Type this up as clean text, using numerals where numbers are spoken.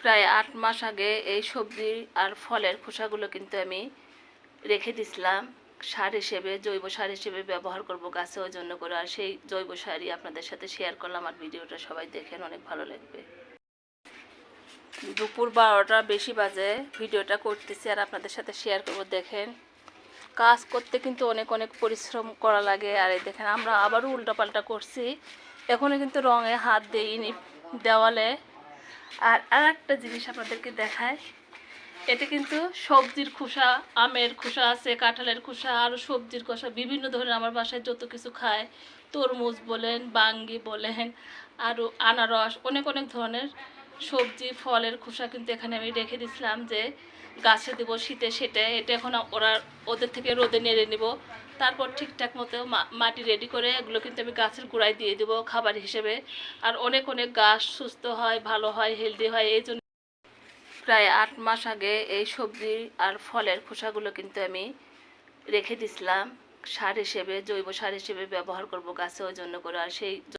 প্রায় 8 মাস আগে এই সবজি আর ফলের খোসাগুলো কিন্তু আমি রেখে দিছিলাম সার হিসেবে, জৈব সার হিসেবে ব্যবহার করব গাছে, ওই জন্য করে। আর সেই জৈব সারই আপনাদের সাথে শেয়ার করলাম। আর ভিডিওটা সবাই দেখেন, অনেক ভালো লাগবে। দুপুর 12টা বেশি বাজে ভিডিওটা করতেছি আর আপনাদের সাথে শেয়ার করব। দেখেন, কাজ করতে কিন্তু অনেক অনেক পরিশ্রম করা লাগে। আর এই দেখেন, আমরা আবারও উল্টাপাল্টা করছি, এখনও কিন্তু রঙে হাত দিইনি দেওয়ালে। আর একটা জিনিস আপনাদেরকে দেখায়, এটা কিন্তু সবজির খোসা, আমের খোসা আছে, কাঁঠালের খোসা, আরও সবজির খোসা, বিভিন্ন ধরনের আমার বাসায় যত কিছু খায়, তরমুজ বলেন, বাঙ্গি বলেন, আরও আনারস, অনেক অনেক ধরনের সবজি ফলের খোসা কিন্তু এখানে আমি রেখে দিয়েছিলাম যে গাছে দেবো শীতে সেটে। এটা এখন ওদের থেকে রোদে নেড়ে নেব, তারপর ঠিকঠাক মতো মাটি রেডি করে এগুলো কিন্তু আমি গাছের গোড়ায় দিয়ে দেবো খাবার হিসেবে। আর অনেক অনেক গাছ সুস্থ হয়, ভালো হয়, হেলদি হয়। এই জন্য প্রায় 8 মাস আগে এই সবজি আর ফলের খোসাগুলো কিন্তু আমি রেখে দিছিলাম সার হিসেবে, জৈব সার হিসেবে ব্যবহার করব গাছে, ওই জন্য করে। আর সেই